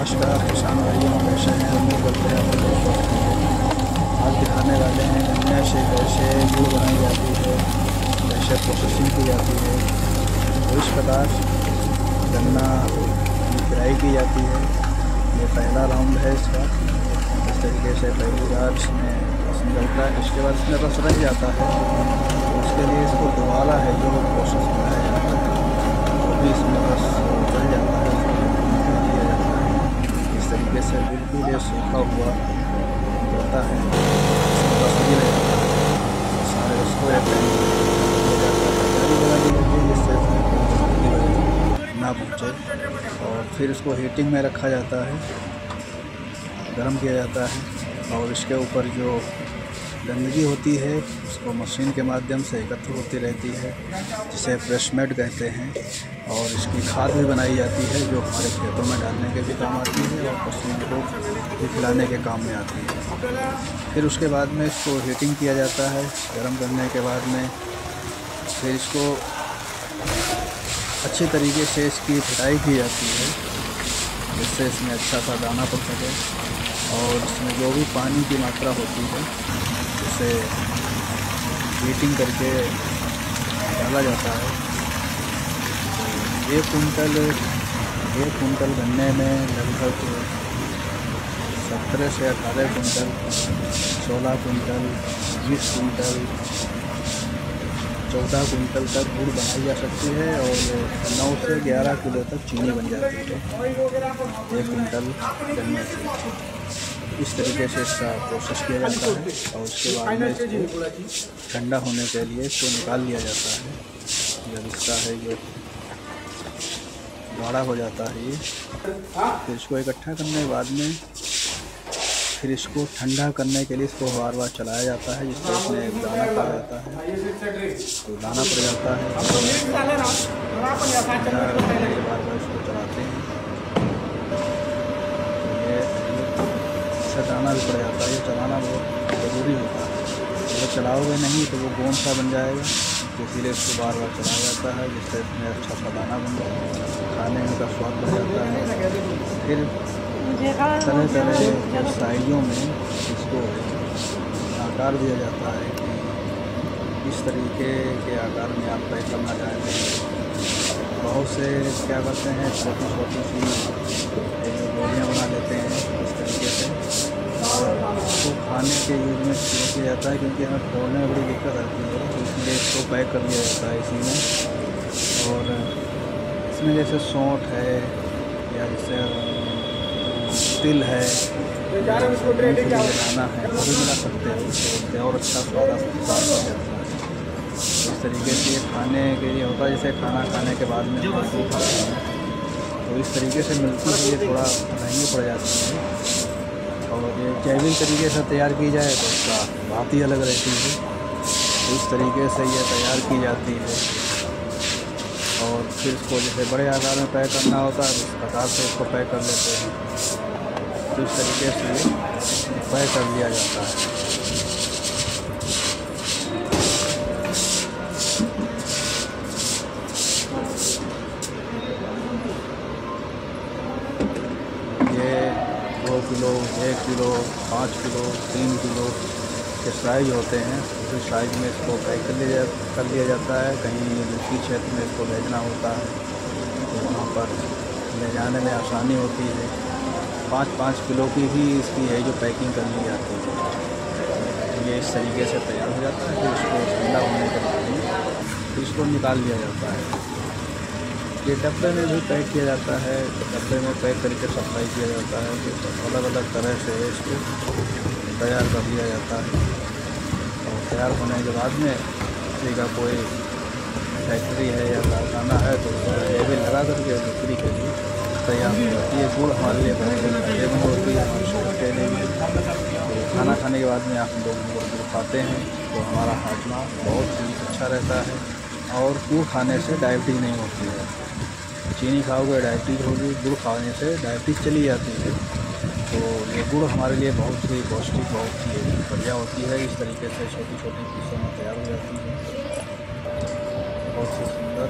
नमस्कार किसान भाइयों, कैसे हैं? उम्मीद करते हैं आप लोग स्वस्थ होंगे। आज दिखाने वाले हैं गन्ने से कैसे गुड़ बनाई जाती है, कैसे प्रोसेसिंग की जाती है। तो इस प्रकार गन्ना की पेराई की जाती है। ये पहला राउंड है इसका। इस तरीके से पहली बार इसमें रस निकलता है, इसके बाद इसमें रस रह जाता है। तो उसके लिए इसको दोबारा है जो प्रोसेस बनाया जाता है, वो भी इसमें रस रह जाता है, तरीके से बिल्कुल ये सूखा हुआ होता है। इसमें रस भी रहता है, सारे रस को जिससे ना पहुँचे। और फिर इसको हीटिंग में रखा जाता है, गर्म किया जाता है और इसके ऊपर जो गंदगी होती है उसको मशीन के माध्यम से एकत्र होती रहती है, जिसे फ्रेशमेड कहते हैं। और इसकी खाद भी बनाई जाती है जो हमारे खेतों में डालने के भी काम आती है और पशुओं को भी खिलाने के काम में आती है। फिर उसके बाद में इसको हीटिंग किया जाता है। गर्म करने के बाद में फिर इसको अच्छी तरीके से इसकी पिटाई की जाती है, जिससे इसमें अच्छा सा दाना पड़ सके। और इसमें जो भी पानी की मात्रा होती है उसे हीटिंग करके डाला जाता है। तो एक कुंटल गन्ने में लगभग 17 से 18 कुंटल, 16 कुंटल, 20 कुंटल, 14 कुंटल तक गुड़ बनाई जा सकती है और 9 से 11 किलो तक चीनी बन जाती है 1 कुंटल गन्ने से। इस तरीके से इसका प्रोसेस किया जाता है और उसके बाद में इसको ठंडा होने के लिए इसको निकाल लिया जाता है। जब इसका है ये गाढ़ा हो जाता है ये, फिर इसको इकट्ठा करने के बाद में फिर इसको ठंडा करने के लिए इसको बार बार चलाया जाता है, जिससे इसमें दाना पड़ जाता है। तो दाना पड़ जाता है बार बार इसको चलाते हैं, दाना भी पड़ जाता है। ये चलाना बहुत ज़रूरी होता है, अगर चलाओगे नहीं तो वो गोंद सा बन जाएगा। तो इसीलिए इसको बार बार चलाया जाता है, जिससे इसमें अच्छा सा दाना बन जाता है, खाने में का स्वाद बढ़ जाता है। फिर तरह तरह के साइज़ों में इसको आकार दिया जाता है कि इस तरीके के आकार में आप पैक करना चाहते हैं। बहुत से क्या करते हैं, छोटी छोटी सी गोलियाँ बना लेते हैं इस तरीके से, इसको खाने के यूज में किया जाता है, क्योंकि हमें तोड़ने में बड़ी दिक्कत आती है। तो इसलिए इसको पैक कर दिया जाता है इसी में। और इसमें जैसे सौंठ है या जैसे तिल है, दाना है, वो भी मिला सकते हैं, उससे और अच्छा स्वाद आता है। इस तरीके से ये खाने के लिए होता है, जैसे खाना खाने के बाद में खाते हैं। तो इस तरीके से मिलती है, ये थोड़ा महंगी पड़ जाती है। और ये जैविक तरीके से तैयार की जाए तो उसका बात ही अलग रहती है। तो इस तरीके से ये तैयार की जाती है और फिर इसको जैसे बड़े आकार में पैक करना होता है, इस प्रकार से इसको पैक कर लेते हैं। तो इस तरीके से ये पैक कर लिया जाता है। ये 2 किलो, 1 किलो, 5 किलो, 3 किलो के साइज़ होते हैं। उसी साइज़ में इसको पैक कर लिया जाता है। कहीं दूसरी क्षेत्र में इसको भेजना होता है तो वहाँ पर ले जाने में आसानी होती है। 5-5 किलो की भी इसकी है जो पैकिंग कर ली जाती है। ये इस तरीके से तैयार हो जाता है। फिर इसको ठंडा होने के बाद इसको निकाल लिया जाता है। ये डब्बे में भी पैक किया जाता है, डब्बे में पैक करके सप्लाई किया जाता है। अलग अलग तरह से इसको तैयार कर लिया जाता है। और तैयार होने के बाद में किसी का कोई फैक्ट्री है या कारखाना है तो लेबल लगा करके बिक्री के लिए तैयार हो जाती है। गुड़ हमारे लिए बहुत फायदेमंद होती है हमारे शरीर के लिए। तो खाना खाने के बाद में आप लोग गुड़ खाते हैं तो हमारा हाजमा बहुत ही अच्छा रहता है और गुड़ खाने से डायबिटीज़ नहीं होती है। चीनी खाओगे डायबिटीज़ होगी, गुड़ खाने से डायबिटीज़ चली जाती है। तो ये गुड़ हमारे लिए बहुत ही पौष्टिक, बहुत ही बढ़िया होती है। इस तरीके से छोटी छोटी पीसों में तैयार हो जाती है, बहुत ही सुंदर।